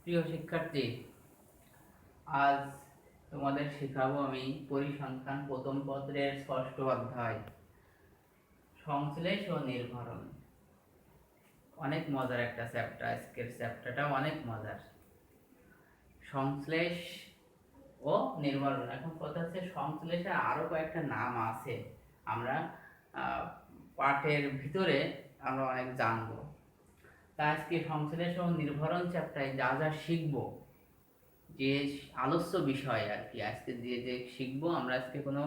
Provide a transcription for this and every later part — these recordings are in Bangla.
প্রিয় শিক্ষার্থী, আজ তোমাদের শেখাবো আমি পরিসংখ্যান প্রথম পত্রের ষষ্ঠ অধ্যায় সংশ্লেষ ও নির্ভরণ। অনেক মজার একটা চ্যাপ্টার, আজকের চ্যাপ্টারটা অনেক মজার। সংশ্লেষ ও নির্ভরণ। এখন কথা হচ্ছে সংশ্লেষের আরো কয়েকটা নাম আছে, আমরা পাঠের ভিতরে আমরা অনেক জানবো। তা আজকে সংশ্লেষ ও নির্ভরণ চ্যাপ্টারে যা যা শিখবো, যে আলোচ্য বিষয় আর কি, আজকে যে শিখবো আমরা, আজকে কোনো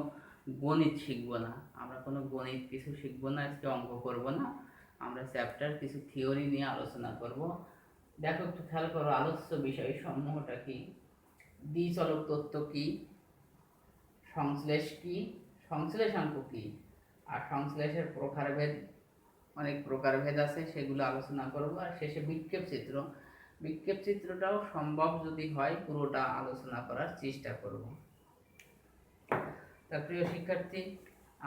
গণিত শিখবো না, আমরা কোনো গণিত কিছু শিখবো না, আজকে অঙ্ক করব না, আমরা চ্যাপ্টার কিছু থিওরি নিয়ে আলোচনা করব। দেখো একটু খেয়াল করো, আলোচ্য বিষয় সমূহটা কি, দ্বিচলক তত্ত্ব কি, সংশ্লেষ কি, সংশ্লেষাঙ্ক কি, আর সংশ্লেষের প্রকারভেদ, অনেক প্রকারভেদ আছে, সেগুলো আলোচনা করব। আর শেষে বিক্ষেপ চিত্র, বিক্ষেপ চিত্রটাও সম্ভব যদি হয় পুরোটা আলোচনা করার চেষ্টা করব। তা প্রিয় শিক্ষার্থী,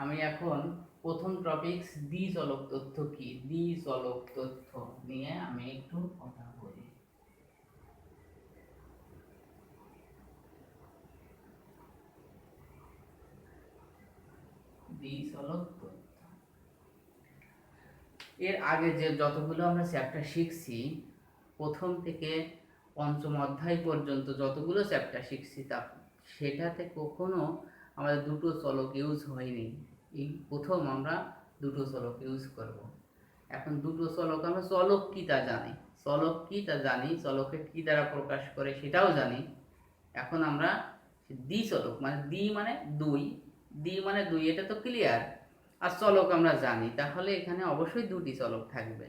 আমি এখন প্রথম টপিকস দ্বিচলক তথ্য কি, দ্বিচলক তথ্য নিয়ে আমি একটু কথা বলি। দ্বিচলক তথ্য, এর আগে যে যতগুলো আমরা চ্যাপ্টার শিখছি, প্রথম থেকে পঞ্চম অধ্যায় পর্যন্ত যতগুলো চ্যাপ্টার শিখছি, তা সেটাতে কখনো আমাদের দুটো চলক ইউজ হয়নি। এই প্রথম আমরা দুটো চলক ইউজ করব। এখন দুটো চলক, আমরা চলক কি তা জানি, চলক কি তা জানি, চলকে কি দ্বারা প্রকাশ করে সেটাও জানি। এখন আমরা দ্বিচলক মানে দ্বি মানে দুই, দ্বি মানে দুই, এটা তো ক্লিয়ার। আর চলক আমরা জানি, তাহলে এখানে অবশ্যই দুটি চলক থাকবে।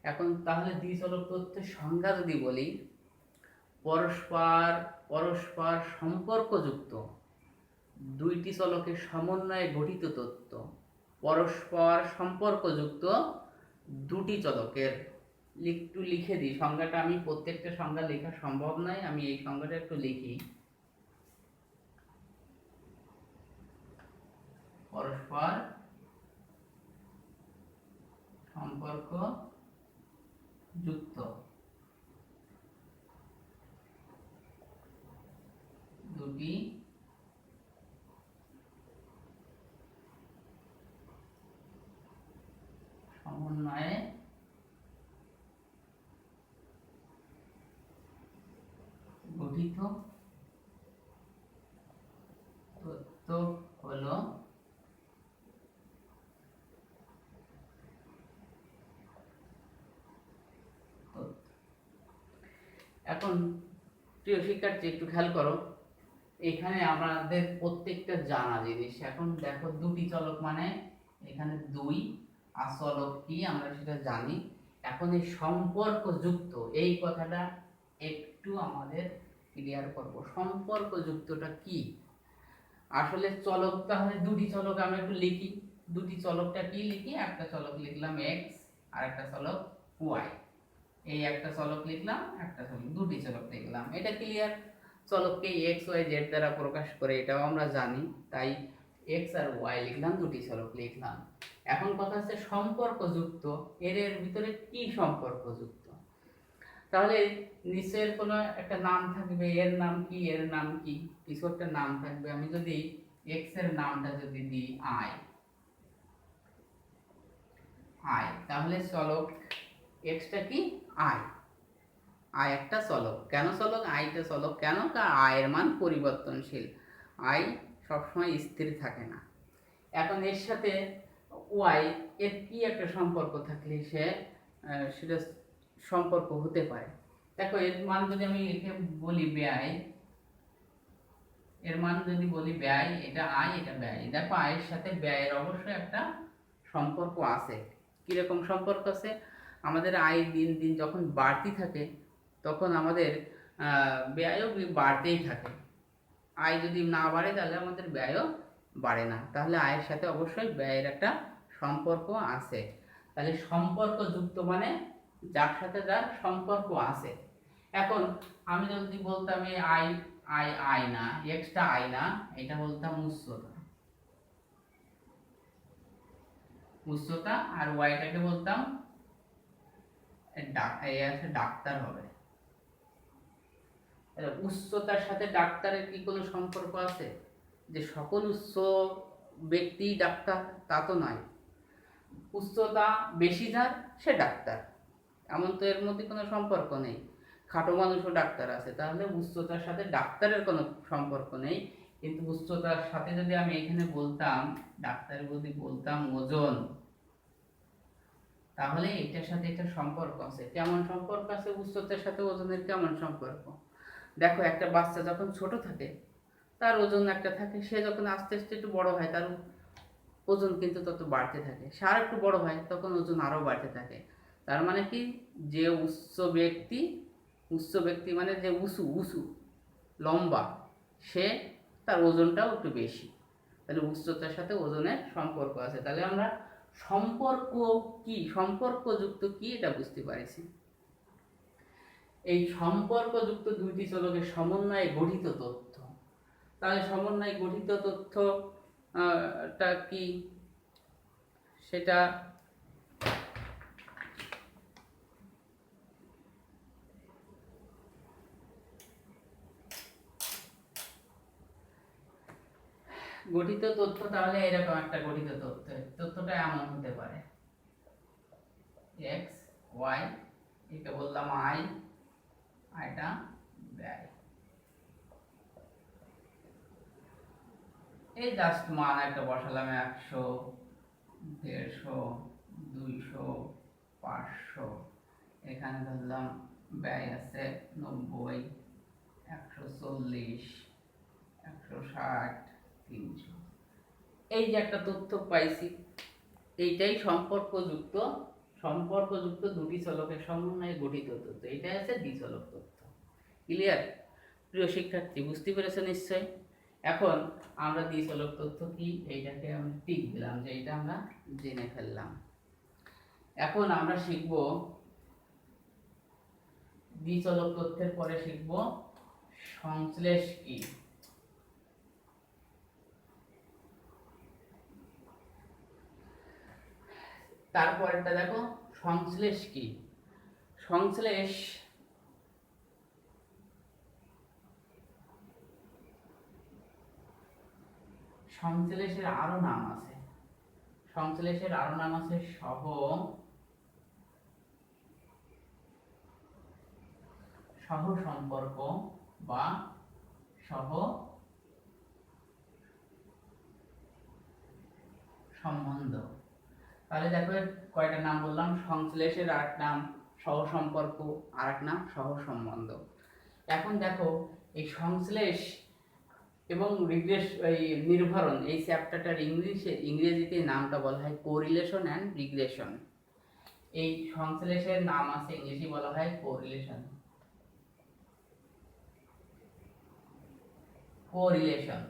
এখন তাহলে দ্বিচলক তথ্যের সংজ্ঞা যদি বলি, পরস্পর পরস্পর সম্পর্কযুক্ত দুইটি চলকের সমন্বয়ে গঠিত তথ্য, পরস্পর সম্পর্কযুক্ত দুটি চলকের। একটু লিখে দিই সংজ্ঞাটা, আমি প্রত্যেকটা সংজ্ঞা লেখা সম্ভব নয়, আমি এই সংজ্ঞাটা একটু লিখি। পরস্পর সম্পর্ক যুক্ত দুটি সমন্বয়ে গঠিত তথ্য হলো এখন প্রিয় শিক্ষার্থী একটু খেয়াল করো, এখানে আমাদের প্রত্যেকটা জানা জিনিস। এখন দেখো দুটি চলক মানে এখানে দুই, আর চলক কি আমরা সেটা জানি। এখন এই সম্পর্ক যুক্ত এই কথাটা একটু আমাদের ক্লিয়ার করব, সম্পর্ক যুক্তটা কি। আসলে চলক, তাহলে দুটি চলক আমরা একটু লিখি, দুটি চলকটা কি লিখি, একটা চলক লিখলাম এক্স আর একটা চলক ওয়াই, এই একটা চলক লিখলাম, একটা চলক, দুটি চলক লিখলাম, এটা ক্লিয়ার। চলককে এক্স ওয়াই জেড দ্বারা প্রকাশ করে এটাও আমরা জানি, তাই এক্স আর ওয়াই লিখলাম, দুটি চলক লিখলাম। এখন কথা হচ্ছে সম্পর্কযুক্ত, এর ভিতরে কি সম্পর্কযুক্ত, তাহলে নিচের কোনো একটা নাম থাকবে, এর নাম কি, এর নাম কি, কিছু একটা নাম থাকবে। আমি যদি এক্স এর নামটা যদি দিই আই, আই, তাহলে চলক এক্সটা কি আই, আই একটা চলক। কেন চলক, আইটা চলক কেন, কারণ আয়ের মান পরিবর্তনশীল, আই সবসময় স্থির থাকে না। এখন এর সাথে ওয়াই এর কি একটা সম্পর্ক থাকলে সেটা সম্পর্ক হতে পারে। দেখো এর মান যদি আমি লিখে বলি ব্যয়, এর মান যদি বলি ব্যয়, এটা আয় এটা ব্যয়, দেখো আয়ের সাথে ব্যয়ের অবশ্যই একটা সম্পর্ক আছে। কিরকম সম্পর্ক আছে, আমাদের আয় দিন দিন যখন বাড়তি থাকে তখন আমাদের ব্যয়ও বাড়তেই থাকে। আয় যদি না বাড়ে তাহলে আমাদের ব্যয়ও বাড়ে না, তাহলে আয়ের সাথে অবশ্যই ব্যয়ের একটা সম্পর্ক আছে। তাহলে সম্পর্ক যুক্ত মানে যার সাথে যার সম্পর্ক আছে। এখন আমি যদি বলতাম এই আই, আই আয়না, এক্সটা আয়না, এটা বলতাম উচ্চতা, উচ্চতা, আর ওয়াইটাকে বলতাম ডাক্তার হবে। উচ্চতার সাথে ডাক্তারের কি কোনো সম্পর্ক আছে? যে সকল উচ্চ ব্যক্তি ডাক্তার তা তো নয়। উচ্চতা বেশি যার সে ডাক্তার, এমন তো এর মধ্যে কোনো সম্পর্ক নেই। খাটো মানুষও ডাক্তার আছে, তাহলে উচ্চতার সাথে ডাক্তারের কোনো সম্পর্ক নেই। কিন্তু উচ্চতার সাথে যদি আমি এখানে বলতাম, ডাক্তার যদি বলতাম ওজন, তাহলে এটার সাথে একটা সম্পর্ক আছে। কেমন সম্পর্ক আছে উচ্চতার সাথে ওজনের? কেমন সম্পর্ক? দেখো, একটা বাচ্চা যখন ছোট থাকে তার ওজন একটা থাকে, সে যখন আস্তে আস্তে একটু বড় হয় তার ওজন কিন্তু তত বাড়তে থাকে, সে আর একটু বড় হয় তখন ওজন আরও বাড়তে থাকে। তার মানে কি, যে উচ্চ ব্যক্তি মানে যে উঁচু উঁচু লম্বা, সে তার ওজনটাও একটু বেশি। তাহলে উচ্চতার সাথে ওজনের সম্পর্ক আছে। তাহলে আমরা সম্পর্কযুক্ত কি এটা বুঝতে পারছি। এই সম্পর্কযুক্ত দুইটি চলকের সমন্বয়ে গঠিত তথ্য। তাহলে সমন্বয়ে গঠিত তথ্য টা কি, সেটা গঠিত তথ্য তাহলে এরকম একটা গঠিত তথ্য। তথ্যটা এমন হতে পারে এক্স ওয়াই, একে বললাম আই, এটা ব্যয়। এই জাস্ট মান একটা বসালাম 100, 150, 200, 500। এখানে ধরলাম ব্যয় আছে 90, 140, 160, 300। এই যে একটা তথ্য পাইছি, এইটাই সম্পর্কযুক্ত দুটি চলকের সমন্বয়ে গঠিত তথ্য। এটাই আছে দ্বিচলক তথ্য। ক্লিয়ার? প্রিয় শিক্ষার্থী, বুঝতে পেরেছো নিশ্চয়? এখন আমরা দ্বিচলক তথ্য কি, এইটাকে আমি টিক দিলাম যে এটা আমরা জেনে ফেললাম। এখন আমরা শিখব দ্বিচলক তথ্যের পরে শিখব সংশ্লেষ কি। তারপরেরটা দেখো, সংশ্লেষ কি। সংশ্লেষের আরো নাম আছে। সহ সম্পর্ক বা সহ সম্বন্ধ। তাহলে দেখো কয়টা নাম বললাম, সংশ্লেষের আরেক নাম সহ সম্পর্ক, আরেক নাম সহ সম্বন্ধ। এখন দেখো, এই সংশ্লেষ এবং নির্ভরণ, এই চ্যাপ্টারটার ইংরেজিতে নামটা বলা হয় কোরিলেশন অ্যান্ড রিগ্রেশন। এই সংশ্লেষের নাম আছে, ইংলিশে বলা হয় কোরিলেশন।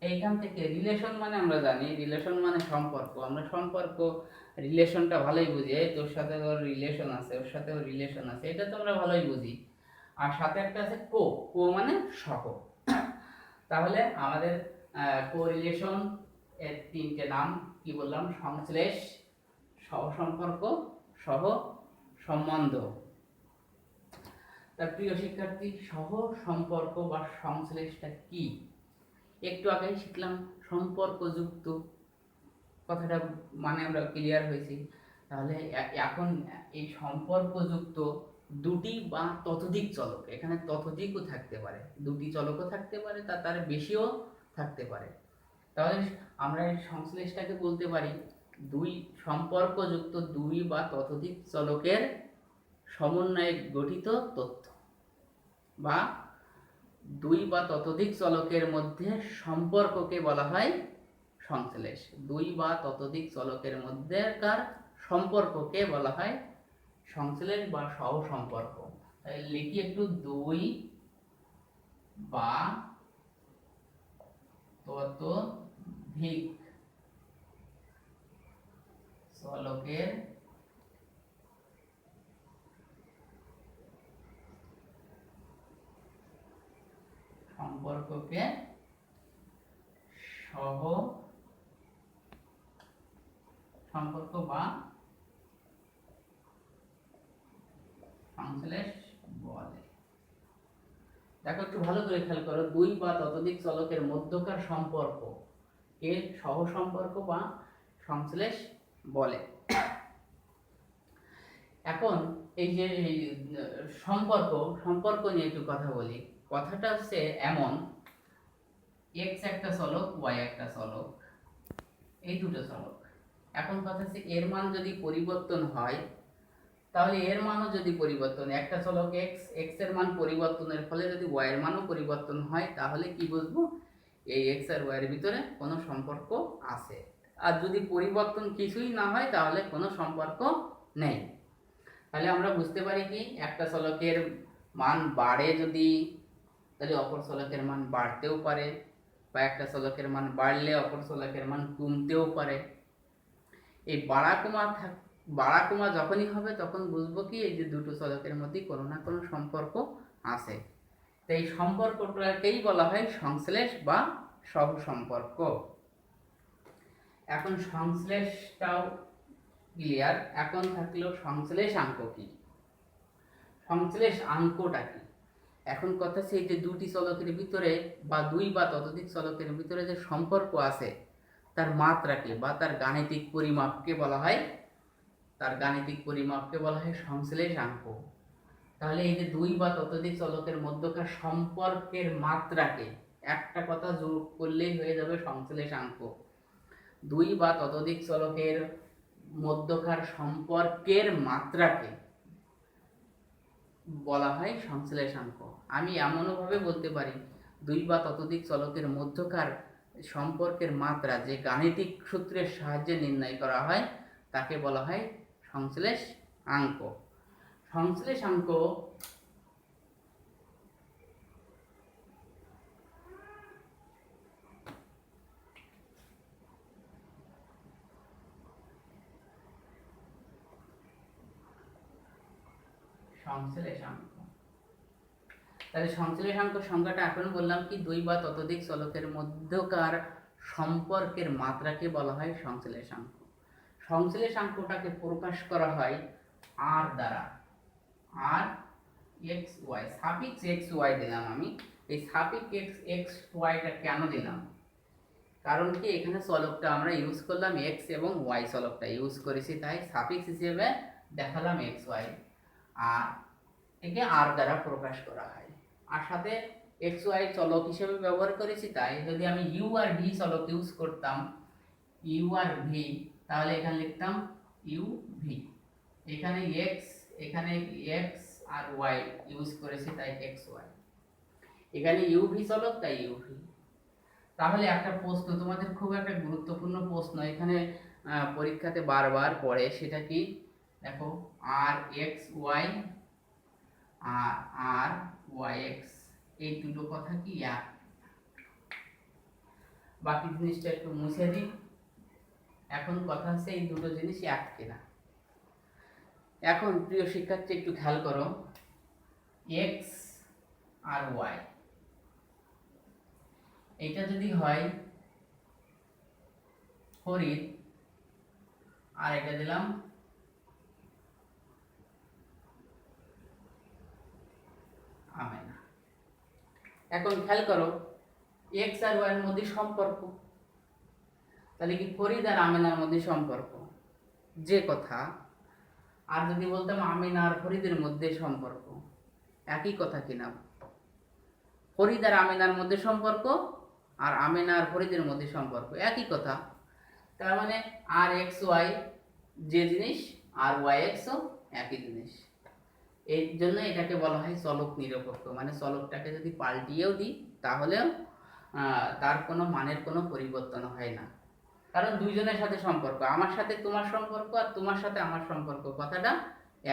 এইখান থেকে রিলেশন মানে আমরা জানি, রিলেশন মানে সম্পর্ক। আমরা রিলেশনটা ভালোই বুঝি, এই তোর সাথে ওর রিলেশন আছে, ওর সাথে ওর রিলেশন আছে, এটা তো আমরা ভালোই বুঝি। আর সাথে একটা আছে কো মানে সহ। তাহলে আমাদের কোরিলেশন এর তিনটে নাম কি বললাম? সংশ্লেষ, সহসম্পর্ক, সহ সম্বন্ধ। তার প্রিয় শিক্ষার্থী, সহ সম্পর্ক বা সংশ্লেষটা কি? একটু আগেই শিখলাম সম্পর্কযুক্ত, কথাটা মানে আমরা ক্লিয়ার হয়েছি। তাহলে এখন এই সম্পর্কযুক্ত দুটি বা ততোধিক চলক, এখানে ততোধিকও থাকতে পারে, দুটি চলকও থাকতে পারে, তার বেশিও থাকতে পারে। তাহলে আমরা এই সংশ্লেষটাকে বলতে পারি সম্পর্কযুক্ত দুই বা ততোধিক চলকের সমন্বয়ে গঠিত তথ্য, বা দুই বা ততোধিক চলকের মধ্যে সম্পর্ককে বলা হয় সংশ্লেষ। দুই বা ততোধিক চলকের মধ্যেকার সম্পর্ককে বলা হয় সংশ্লেষ বা সহ সম্পর্ক। তাই লিখি একটু, দুই বা ততোধিক চলকের সম্পর্ককে সহ সম্পর্ক বা সংশ্লেষ বলে। দেখো একটু ভালো করে খেয়াল করো, দুই বা ততোধিক চলকের মধ্যকার সম্পর্ক এর সহসম্পর্ক বা সংশ্লেষ বলে। এখন এই যে সম্পর্ক নিয়ে একটু কথা বলি। কথাটা হচ্ছে এমন, এক্স একটা চলক, ওয়াই একটা চলক, এই দুটো চলক। এখন কথা হচ্ছে এর মান যদি পরিবর্তন হয়, তাহলে এর মানও যদি পরিবর্তন, একটা চলক এক্স এর মান পরিবর্তনের ফলে যদি ওয়াই এর মানও পরিবর্তন হয়, তাহলে কি বুঝবো, এই এক্স আর ওয়াই এর ভিতরে কোনো সম্পর্ক আছে। আর যদি পরিবর্তন কিছুই না হয়, তাহলে কোনো সম্পর্ক নেই। তাহলে আমরা বুঝতে পারি কি, একটা চলকের মান বাড়ে যদি, তাহলে অপর চলকের মান বাড়তেও পারে, বা একটা চলকের মান বাড়লে অপর চলকের মান কমতেও পারে। এই বাড়া কমা যখনই হবে, তখন বুঝবো কি এই যে দুটো চলকের মধ্যে কোনো না কোনো সম্পর্ক আছে। তো এই সম্পর্কটাকেই বলা হয় সংশ্লেষ বা সহসম্পর্ক। এখন সংশ্লেষটাও ক্লিয়ার, এখন থাকলো সংশ্লেষাঙ্ক কি, সংশ্লেষাঙ্কটা কি। এখন কথা হচ্ছে যে দুটি চলকের ভিতরে বা দুই বা ততোধিক চলকের ভিতরে যে সম্পর্ক আছে, তার মাত্রাকে বা তার গাণিতিক পরিমাপকে বলা হয়, সংশ্লেষাঙ্ক। তাহলে এই যে দুই বা ততোধিক চলকের মধ্যকার সম্পর্কের মাত্রাকে একটা কথা যোগ করলেই হয়ে যাবে সংশ্লেষাঙ্ক। দুই বা ততোধিক চলকের মধ্যকার সম্পর্কের মাত্রাকে বলা হয় সংশ্লেষাঙ্ক। আমি এমনভাবে বলতে পারি, দুই বা ততোধিক চলকের মধ্যকার সম্পর্কের মাত্রা যে গাণিতিক সূত্রের সাহায্যে নির্ণয় করা হয়, তাকে বলা হয় সংশ্লেষাঙ্ক। সংশ্লেষাঙ্ক তাহলে সংশ্লেষাঙ্ক সংখ্যাটা এখন বললাম কি, দুই বা ততোধিক চলকের মধ্যকার সম্পর্কের মাত্রাকে বলা হয় সংশ্লেষাঙ্ক। সংশ্লেষাঙ্কটাকে প্রকাশ করা হয় আর দ্বারা, r x y, suffix x y দিলাম আমি। এই সাফিক্স এক্স ওয়াইটা কেন দিলাম, কারণ কি এখানে চলকটা আমরা ইউজ করলাম এক্স এবং ওয়াই চলকটা ইউজ করেছি, তাই সাফিক্স হিসেবে দেখালাম এক্স ওয়াই, আর একে আর দ্বারা প্রকাশ করা হয়। আর সাথে এক্স ওয়াই চলক হিসেবে ব্যবহার করেছি, তাই যদি আমি ইউ আর ভি চলক ইউজ করতাম, ইউ আর ভি, তাহলে এখানে লিখতাম ইউ ভি। এখানে এক্স আর ওয়াই ইউজ করেছি, তাই এক্স ওয়াই। এখানে ইউ ভি চলক, তাই ইউ ভি। তাহলে একটা প্রশ্ন, তোমাদের খুব একটা গুরুত্বপূর্ণ প্রশ্ন এখানে পরীক্ষাতে বারবার পড়ে, সেটা কি দেখো, আর এক্স ওয়াই আর ওয়াই এক্স, এই দুটো কথা কি এক? বাকি জিনিসটা একটু মুছে দিই। এখন কথা হচ্ছে এই দুটো জিনিস এক কিনা। এখন প্রিয় শিক্ষার্থী একটু খেয়াল করো, এক্স আর ওয়াই, এটা যদি হয় ফরিদ, আর এটা দিলাম আমেনা। এখন খেয়াল করো, এক্স আর ওয়াই এর মধ্যে সম্পর্ক, তাহলে কি ফরিদ আর আমেনার মধ্যে সম্পর্ক, যে কথা। আর যদি বলতাম আমেনা আর ফরিদের মধ্যে সম্পর্ক, একই কথা কিনা? ফরিদ আর আমেনার মধ্যে সম্পর্ক, আর আমেনা আর ফরিদের মধ্যে সম্পর্ক, একই কথা। তার মানে আর এক্স ওয়াই যে জিনিস, আর ওয়াই এক্সও একই জিনিস। এই জন্য এটাকে বলা হয় চলক নিরপেক্ষ, মানে চলকটাকে যদি পাল্টিয়েও দিই, তাহলেও তার কোনো মানের কোনো পরিবর্তন হয় না, কারণ দুইজনের সাথে সম্পর্ক, আমার সাথে তোমার সম্পর্ক আর তোমার সাথে আমার সম্পর্ক, কথাটা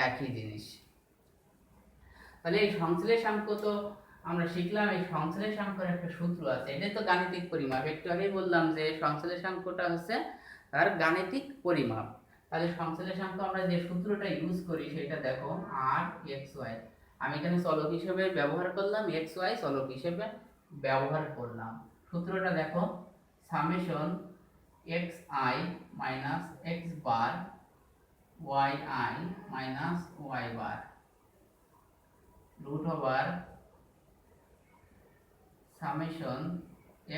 একই জিনিস। তাহলে এই সংশ্লেষাঙ্ক তো আমরা শিখলাম, এই সংশ্লেষাঙ্কের একটা সূত্র আছে, এটা তো গাণিতিক পরিমাপ। একটু আগেই বললাম যে সংশ্লেষাঙ্কটা হচ্ছে তার গাণিতিক পরিমাপ। তাহলে সংশ্লেষাঙ্ক আমরা যে সূত্রটা ইউজ করি সেটা দেখো, আর এক্স ওয়াই, আমি এখানে চলক হিসেবে ব্যবহার করলাম, এক্স ওয়াই চলক হিসেবে ব্যবহার করলাম। সূত্রটা দেখো, summation x i minus x bar y i minus y bar root over summation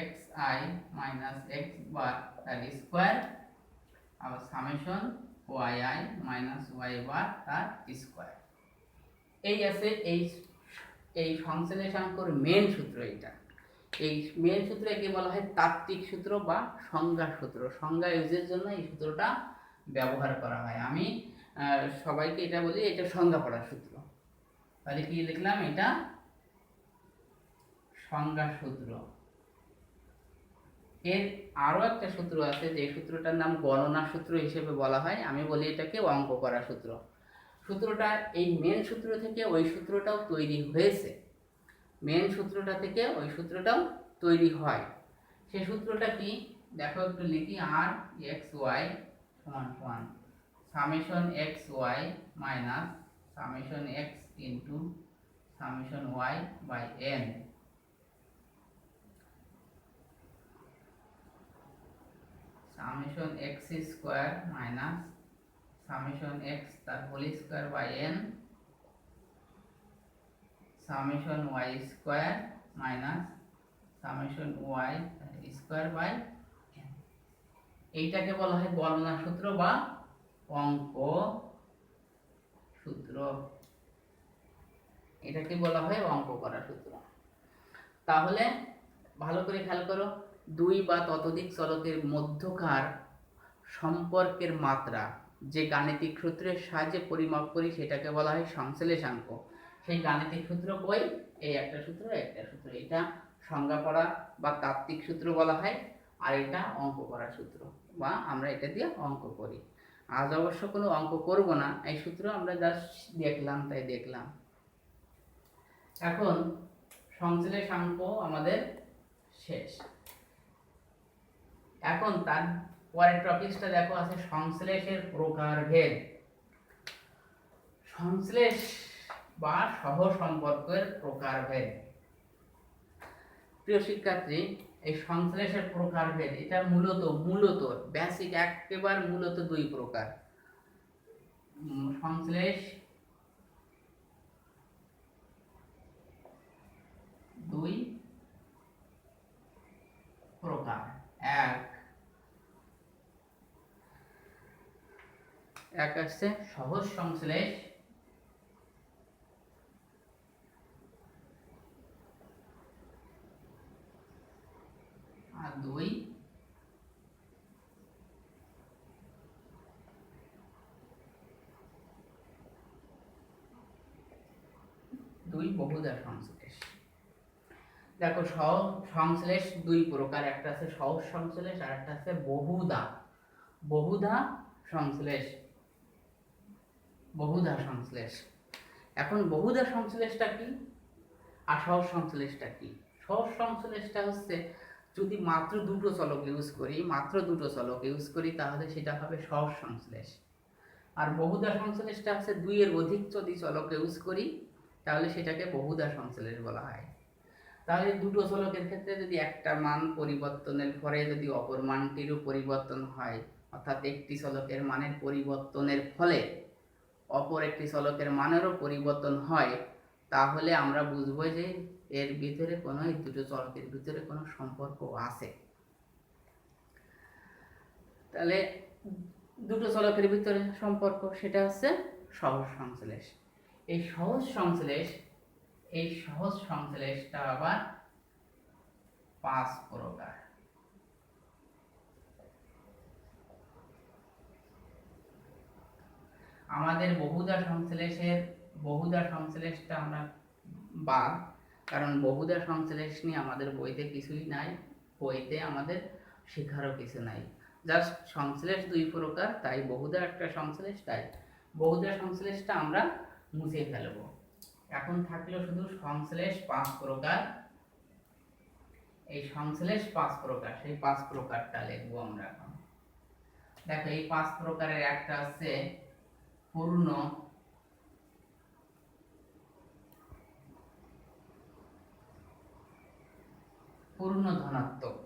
x i minus x bar তার স্কোয়ার, আবার summation y i minus y bar তার স্কোয়ার। এই আছে এই সংশ্লেষাঙ্কর মেন সূত্র। এটা এই মেন সূত্র একে বলা হয় তাত্ত্বিক সূত্র বা সংজ্ঞা সূত্র। সংজ্ঞা ইউজের জন্য এই সূত্রটা ব্যবহার করা হয়। আমি সবাইকে এটা বলি, এটা সংজ্ঞা পড়ার সূত্র। তাহলে কি লিখলাম, এটা সংজ্ঞা সূত্র। এর আরো একটা সূত্র আছে, যে সূত্রটার নাম গণনা সূত্র হিসেবে বলা হয়। আমি বলি এটাকে অঙ্ক করা সূত্র। সূত্রটা এই মেন সূত্র থেকে ওই সূত্রটাও তৈরি হয়েছে, মেন সূত্রটা থেকে ওই সূত্রটাও তৈরি হয়। সেই সূত্রটা কি দেখো, একটু লিখি। আর এক্স ওয়াই সমান সমান summation x y minus summation x into summation y by n, summation x square minus summation x তার whole square by n summation y square minus summation y square by n. এইটাকে বলা হয় গণনা সূত্র বা অঙ্ক সূত্র। এটাকে বলা হয় অঙ্ক করা সূত্র। তাহলে ভালো করে খেয়াল করো, দুই বা ততোধিক চলকের মধ্যকার সম্পর্কের মাত্রা যে গাণিতিক সূত্রের সাহায্যে পরিমাপ করি সেটাকে বলা হয় সংশ্লেষাঙ্ক। সেই গাণিতিক সূত্র কই, এই একটা সূত্র একটা সূত্র। এটা সংজ্ঞা পড়া বা তাত্ত্বিক সূত্র বলা হয়, আর এটা অঙ্ক করা সূত্র, বা আমরা এটা দিয়ে অঙ্ক করি। আজ অবশ্য কোনো অঙ্ক করব না, এই সূত্র আমরা জাস্ট দেখলাম তাই দেখলাম। এখন সংশ্লেষাঙ্ক আমাদের শেষ। এখন তার পরের টপিকসটা দেখো আছে সংশ্লেষের প্রকারভেদ। সংশ্লেষ বা সহ সম্পর্কের প্রকারভেদ। প্রিয় শিক্ষার্থী, এই সংশ্লেষের প্রকারভেদ এটা মূলত বেসিক একেবারে মূলত দুই প্রকার। সংশ্লেষ দুই প্রকার। এক আছে সহজ সংশ্লেষ, আর দুই বহুধা সংশ্লেষ। দেখো সংশ্লেষ দুই প্রকার, একটা আছে সহজ সংশ্লেষ আর একটা আছে বহুধা সংশ্লেষ। এখন বহুধা সংশ্লেষটা কি আর সহজ সংশ্লেষটা কি? সহজ সংশ্লেষটা হচ্ছে যদি মাত্র দুটো চলক ইউজ করি তাহলে সেটা হবে সহজ সংশ্লেষ। আর বহুধা সংশ্লেষটা হচ্ছে দুইয়ের অধিক যদি চলক ইউজ করি তাহলে সেটাকে বহুধা সংশ্লেষ বলা হয়। তাহলে দুটো চলকের ক্ষেত্রে যদি একটা মান পরিবর্তনের পরে যদি অপর মানটিরও পরিবর্তন হয়, অর্থাৎ একটি চলকের মানের পরিবর্তনের ফলে অপর একটি চলকের মানেরও পরিবর্তন হয়, তাহলে আমরা বুঝবো যে এর ভিতরে কোনো, এই দুটো চলকের ভিতরে কোনো সম্পর্ক আছে। তাহলে দুটো চলকের ভিতরে সম্পর্ক, সেটা হচ্ছে সহজ সংশ্লেষ। এই সহজ সংশ্লেষটা আবার 5 প্রকার। আমাদের বহুধা সংশ্লেষটা আমরা বাদ, কারণ বহুধা সংশ্লেষ নিয়ে আমাদের বইতে কিছুই নাই, বইতে আমাদের শেখারও কিছু নাই। জাস্ট সংশ্লেষ দুই প্রকার, তাই বহুধা একটা সংশ্লেষ, তাই বহুধা সংশ্লেষটা আমরা মুছে ফেলবো। এখন থাকলো শুধু সংশ্লেষ 5 প্রকার। এই সংশ্লেষ 5 প্রকার, সেই 5 প্রকারটা লিখবো আমরা এখন। দেখো এই 5 প্রকারের একটা আছে পূর্ণ ধনাত্মক।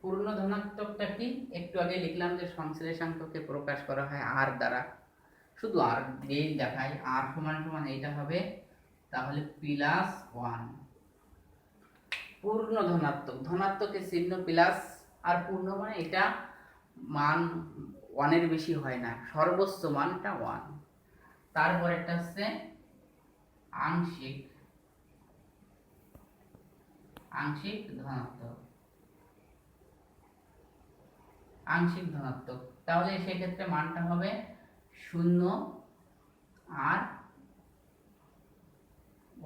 পূর্ণ ধনাত্মকটা কি? একটু আগে লিখলাম যে সংশ্লেষাঙ্ককে প্রকাশ করা হয় আর দ্বারা, শুধু আর দিয়ে দেখাই। আর সমান সমান এইটা হবে তাহলে +1। পূর্ণ ধনাত্মক, ধনাত্মকের চিহ্ন প্লাস, আর পূর্ণ মানে এটা মান 1 বেশি হয় না, সর্বোচ্চ মানটা 1। তারপর একটা হচ্ছে আংশিক, আংশিক ধনাত্মক, আংশিক ধনাত্মক। তাহলে সেক্ষেত্রে মানটা হবে 0 আর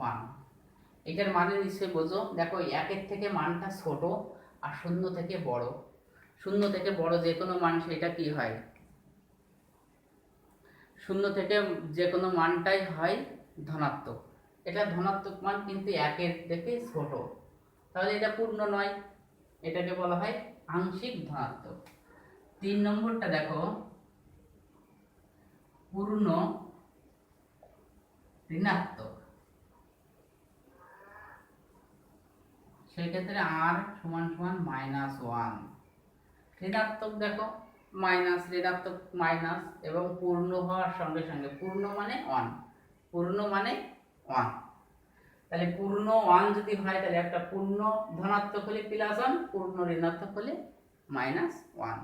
1। এটার মানে নিশ্চয়ই বোঝো। দেখো 1 থেকে মানটা ছোট আর 0 থেকে বড়, 0 থেকে বড় যে কোনো মান সেটা কি হয়, 0 থেকে যে কোনো মানটাই হয় ধনাত্মক। এটা ধনাত্মক মান কিন্তু 1 থেকে ছোট, তাহলে এটা পূর্ণ নয়, এটাকে বলা হয় আংশিক ধনাত্মক। 3 নম্বরটা দেখো, পূর্ণ ঋণাত্মক। সেক্ষেত্রে r =-1। ঋণাত্মক দেখো মাইনাস, ঋণাত্মক মাইনাস, এবং পূর্ণ হওয়ার সঙ্গে সঙ্গে, পূর্ণ মানে 1, পূর্ণ মানে 1। তাহলে পূর্ণ 1 যদি হয় তাহলে একটা পূর্ণ ধনাত্মক হলে +1, পূর্ণ ঋণাত্মক হলে -1।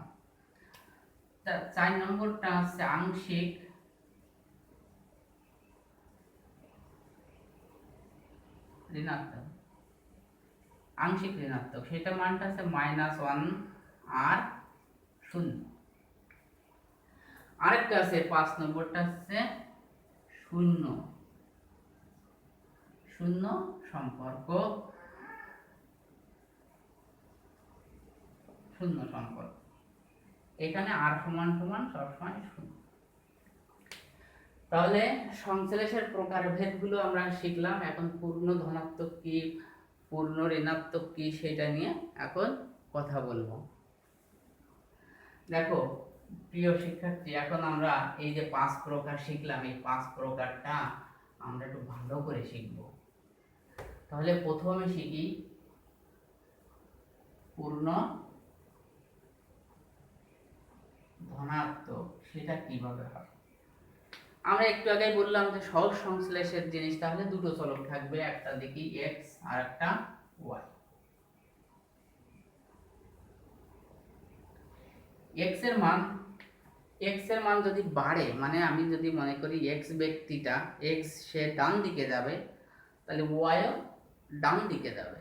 4 নম্বরটা হচ্ছে আংশিক ঋণাত্মক, আংশিক ঋণাত্মক, সেটা মানটা হচ্ছে -1 আর 0। আরেকটা আছে 5 নম্বরটা হচ্ছে শূন্য, শূন্য সম্পর্ক, শূন্য সম্পর্ক। এখানে r সবসময় 0। তাহলে সংশ্লেষের প্রকারভেদগুলো আমরা শিখলাম। এখন পূর্ণ ধনাত্মক কি, পূর্ণ ঋণাত্মক কি, সেটা নিয়ে এখন কথা বলবো। দেখো প্রিয় শিক্ষার্থী, এখন আমরা এই যে 5 প্রকার শিখলাম, এই 5 প্রকারটা আমরা একটু ভালো করে শিখব। তাহলে প্রথমে শিখি পূর্ণ ধনাত্মক, সেটা কিভাবে হয়। আমরা একটু আগে বললাম যে সহজ সংশ্লেষের জিনিস, তাহলে দুটো চলক থাকবে, একটা দেখি x আর একটা y। x এর মান যদি বাড়ে, মানে আমি যদি মনে করি x ব্যক্তিটা, x সে ডান দিকে যাবে, তাহলে y ও ডান দিকে যাবে।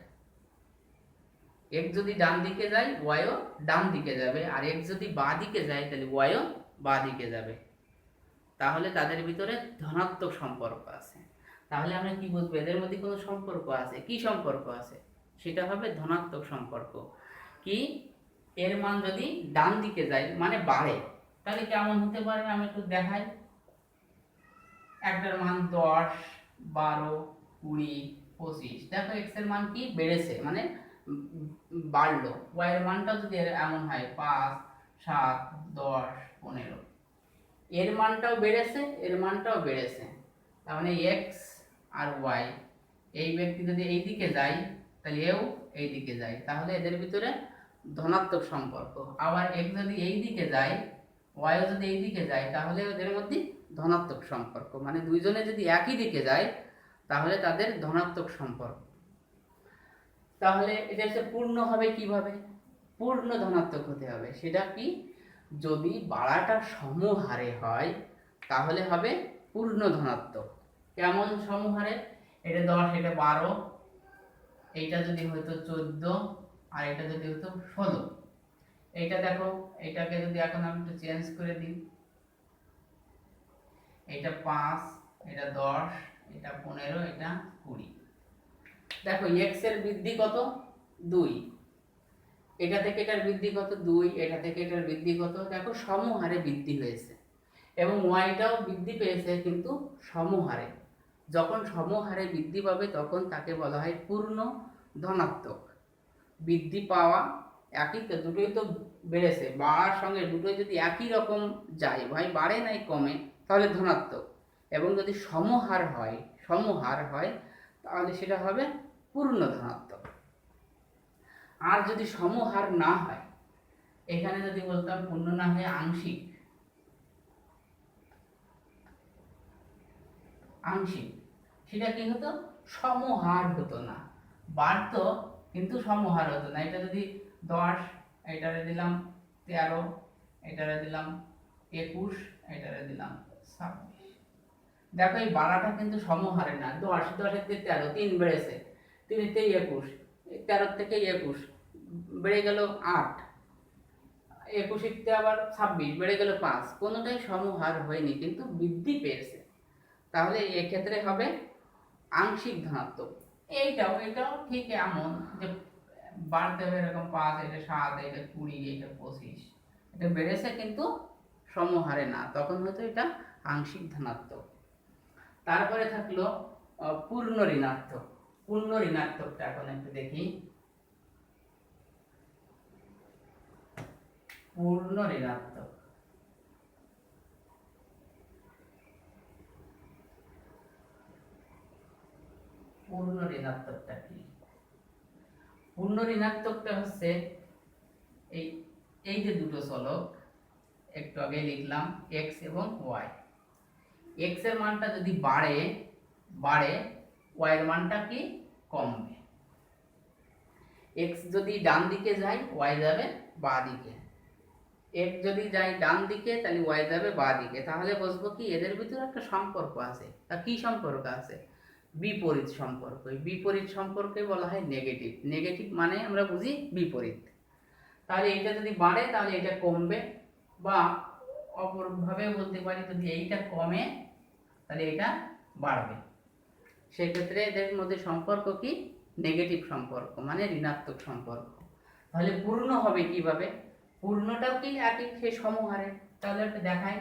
x যদি ডান দিকে যায় y ও ডান দিকে যাবে, আর x যদি বাঁ দিকে যায় তাহলে y ও বাঁ দিকে যাবে। তাহলে তাদের ভিতরে ধনাত্মক সম্পর্ক আছে। তাহলে আমরা কি বুঝবো, এদের মধ্যে কোনো সম্পর্ক আছে। কি সম্পর্ক আছে, সেটা হবে ধনাত্মক সম্পর্ক। কি, এর মান যদি ডান দিকে যায় মানে বাড়ে, তাহলে কেমন হতে পারে আমি একটু দেখাই। একটার মান 10, 12, 20, 25। দেখো x এর মান কি বেড়েছে, মানে বাড়লো। y এর মানটা যদি এমন হয় 5, 7, 10, 15, এর মানটাও বেড়েছে, এর মানটাও বেড়েছে। তার মানে x আর y, এই ব্যক্তি যদি এই দিকে যায় তাহলে এও এই দিকে যায়, তাহলে এদের ভিতরে ধনাত্মক সম্পর্ক। আবার x যদি এই দিকে যায়, y ও যদি এই দিকে যায়, তাহলে এদের মধ্যে ধনাত্মক সম্পর্ক। মানে দুইজনে যদি একই দিকে যায় তাহলে তাদের ধনাত্মক সম্পর্ক। তাহলে এটা হচ্ছে পূর্ণ হবে কিভাবে, পূর্ণ ধনাত্মক হতে হবে। সেটা কি, যদি বাড়াটা সমহারে হয় তাহলে হবে পূর্ণ ধনাত্মক। কেমন সমহারে, এটা 10, এটা 12, এইটা যদি হতো 14, আর এটা যদি হতো 16। এইটা দেখো, এইটাকে যদি এখন আমি একটু চেঞ্জ করে দিই, এটা 5, এটা 10, এটা 15, এটা 20। দেখো x এর বৃদ্ধি কত, 2, এটা থেকে এটার বৃদ্ধি কত, 2, এটা থেকে এটার বৃদ্ধি কত, দেখো সমহারে বৃদ্ধি হয়েছে। এবং ওয়াইটাও বৃদ্ধি পেয়েছে, কিন্তু সমহারে। যখন সমহারে বৃদ্ধি পাবে তখন তাকে বলা হয় পূর্ণ ধনাত্মক। বৃদ্ধি পাওয়া একই তো, দুটোই তো বেড়েছে, বাড়ার সঙ্গে দুটোই যদি একই রকম যায়, ভাই বাড়ে নাই কমে, তাহলে ধনাত্মক। এবং যদি সমহার হয়, সমহার হয়, তাহলে সেটা হবে পূর্ণ ধনাত্মক। আর যদি সমহার না হয়, এখানে যদি বলতাম পূর্ণ না হয়ে আংশিক, আংশিক, সেটা কি হতো, সমহার হতো না, বাড়তো কিন্তু সমহার হতো না। এটা যদি 10, এটারে দিলাম 13, এটারে দিলাম 21, এটারে দিলাম 26, দেখো এই বাড়াটা কিন্তু সমহারে না। 10, 10 থেকে 13, 3 বেড়েছে, 3 থেকে 21, 13 থেকে 21 বেড়ে গেল 8, 21 থেকে আবার 26 বেড়ে গেল 5, কোনোটাই সমহার হয়নি কিন্তু বৃদ্ধি পেয়েছে। তাহলে এক্ষেত্রে হবে আংশিক ধনাত্মক। এটাও ঠিক এমন যে বাড়তে হবে এরকম 5, এটা 7, এটা 20, এটা 25, এটা বেড়েছে কিন্তু সমহারে না, তখন হয়তো এটা আংশিক ধনাত্মক। তারপরে থাকলো পূর্ণ ঋণাত্মক। পূর্ণ ঋণাত্মকটা এখন একটু দেখি। পূর্ণ ঋণাত্মক, পূর্ণ ঋণাত্মকটা কি? পূর্ণ ঋণাত্মকটা হচ্ছে এই এই যে দুটো চলক একটু আগে লিখলাম x এবং y, x এর মানটা যদি বাড়ে y এর মানটা কি কমবে। x যদি ডান দিকে যায় y যাবে বাঁ দিকে, x যদি যায় ডান দিকে তাহলে y যাবে বাঁ দিকে। তাহলে বুঝবো কি এদের ভিতরে একটা সম্পর্ক আছে। তা কি সম্পর্ক আছে? বিপরীত সম্পর্ক। এই বিপরীত সম্পর্কে বলা হয় নেগেটিভ। নেগেটিভ মানে আমরা বুঝি বিপরীত। তাহলে এটা যদি বাড়ে তাহলে এটা কমবে, বা অপরভাবে বলতে পারি যদি এইটা কমে তাহলে এটা বাড়বে। সেক্ষেত্রে এদের মধ্যে সম্পর্ক কি? নেগেটিভ সম্পর্ক, মানে ঋণাত্মক সম্পর্ক। তাহলে পূর্ণ হবে কিভাবে? পূর্ণটাও কি একই সেই সমহারে। তাহলে একটু দেখাই,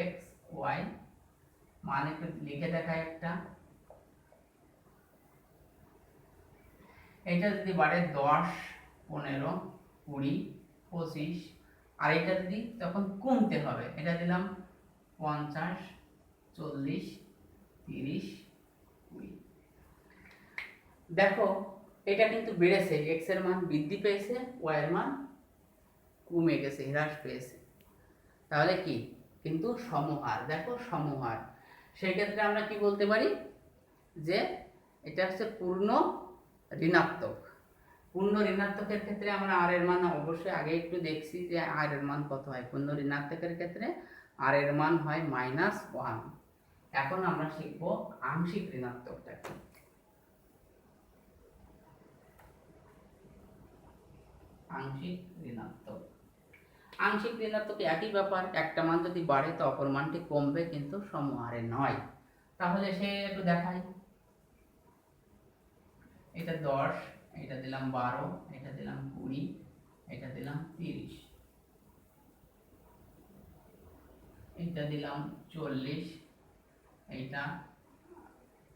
এক্স ওয়াই মান একটু লিখে দেখাই একটা। এটা যদি বাড়ে 10, 15, 20, 25, আর এটা যদি তখন কমতে হবে, এটা দিলাম 50, 40, 30, 20। দেখো এটা কিন্তু বেড়েছে, x এর মান বৃদ্ধি পেয়েছে, y এর মান কমে গেছে, হ্রাস পেয়েছে। তাহলে কি? কিন্তু সমহার। দেখো সমহার, সেক্ষেত্রে আমরা কি বলতে পারি যে এটা হচ্ছে পূর্ণ ঋণাত্মক। পূর্ণ ঋণাত্মকের ক্ষেত্রে আমরা আর এর মান অবশ্যই আগে একটু দেখছি যে আর এর মান কত হয়। পূর্ণ ঋণাত্মকের ক্ষেত্রে আর এর মান হয় -1। এখন আমরা শিখব আংশিক ঋণাত্মকটা কি। আংশিক ঋণাত্মক, আংশিক ঋণাত্মক একই ব্যাপার, একটা মান যদি বাড়ে তো অপর মানটি কমবে কিন্তু সমহারে নয়। তাহলে সে একটু দেখাই, এটা 10, এটা দিলাম 12, এটা দিলাম 20, এটা দিলাম 30, এটা দিলাম 40, এটা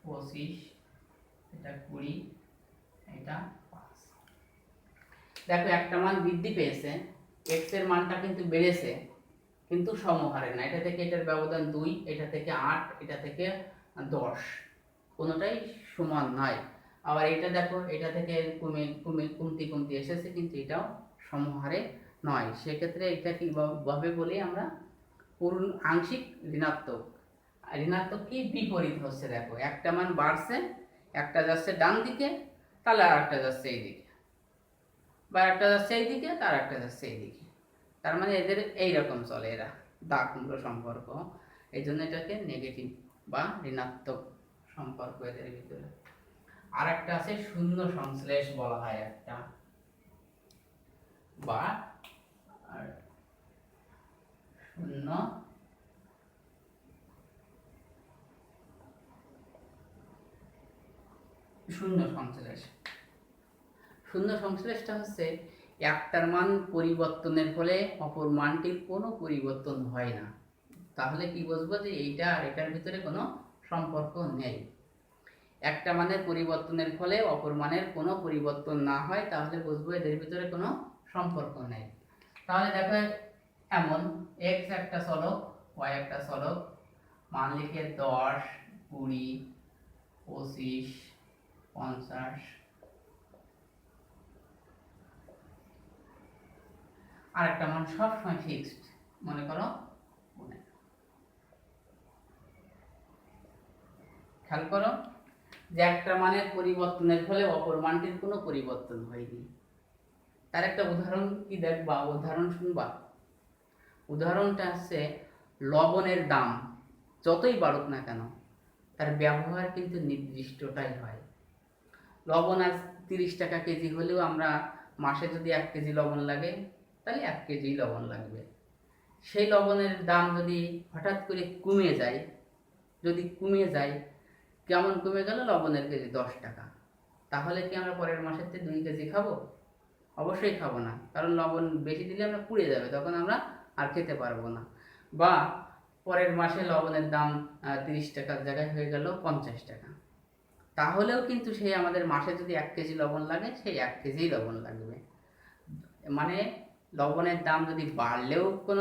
25, এটা 20, এটা 5। দেখো একটা মান বৃদ্ধি পেয়েছে, x এর মানটা কিন্তু বেড়েছে কিন্তু সমহারে না। এটা থেকে এটার ব্যবধান 2, এটা থেকে 8, এটা থেকে 10, কোনোটাই সমান নয়। আবার এটা দেখো, এটা থেকে কমতি এসেছে কিন্তু এটাও সমহারে নয়। সেক্ষেত্রে এটা কিভাবে বলি আমরা? পূর্ণ আংশিক ঋণাত্মক। ঋণাত্মক কি? বিপরীত হচ্ছে। দেখো একটা মান বাড়ছে, একটা যাচ্ছে ডান দিকে, তাহলে আর একটা যাচ্ছে এই দিকে, বা একটা যাচ্ছে এই দিকে তার একটা যাচ্ছে এই দিকে। তার মানে এদের এইরকম চলে, এরা দাগ-মুলো সম্পর্ক। এই জন্য এটাকে নেগেটিভ বা ঋণাত্মক সম্পর্ক এদের ভিতরে। আর একটা আছে শূন্য সংশ্লেষ বলা হয় একটা, বা শূন্য সংশ্লেষ। শূন্য সংশ্লেষটা হচ্ছে একটার মান পরিবর্তনের ফলে অপর মানটির কোনো পরিবর্তন হয় না। তাহলে কি বুঝবো যে এইটা আর এটার ভিতরে কোনো সম্পর্ক নেই। একটা মানের পরিবর্তনের ফলে অপর মানের কোনো পরিবর্তন না হয় তাহলে বুঝবো এদের ভিতরে কোনো সম্পর্ক নেই। তাহলে দেখো এমন x একটা চলক, y একটা চলক, মান লিখে 10, 20, 25, 50, আর একটা মান সবসময় ফিক্সড, মনে করো 15। খেয়াল করো যে একটা মানের পরিবর্তনের ফলে অপর মানটির কোনো পরিবর্তন হয়নি। তার একটা উদাহরণ কি দেখবা, উদাহরণ শুনবা। উদাহরণটা হচ্ছে লবণের দাম যতই বাড়ুক না কেন তার ব্যবহার কিন্তু নির্দিষ্টটাই হয়। লবণ আজ 30 টাকা কেজি হলেও আমরা মাসে যদি 1 কেজি লবণ লাগে তাহলে 1 কেজি লবণ লাগবে। সেই লবণের দাম যদি হঠাৎ করে কমে যায়, কেমন কমে গেল, লবণের কেজি 10 টাকা, তাহলে কি আমরা পরের মাসেতে 2 কেজি খাবো? অবশ্যই খাবো না, কারণ লবণ বেশি দিলে আমরা পুড়ে যাবে, তখন আমরা আর খেতে পারবো না। বা পরের মাসে লবণের দাম 30 টাকার জায়গায় হয়ে গেল 50 টাকা, তাহলেও কিন্তু সেই আমাদের মাসে যদি 1 কেজি লবণ লাগে সেই 1 কেজি লবণ লাগবে। মানে লবণের দাম যদি বাড়লেও কোনো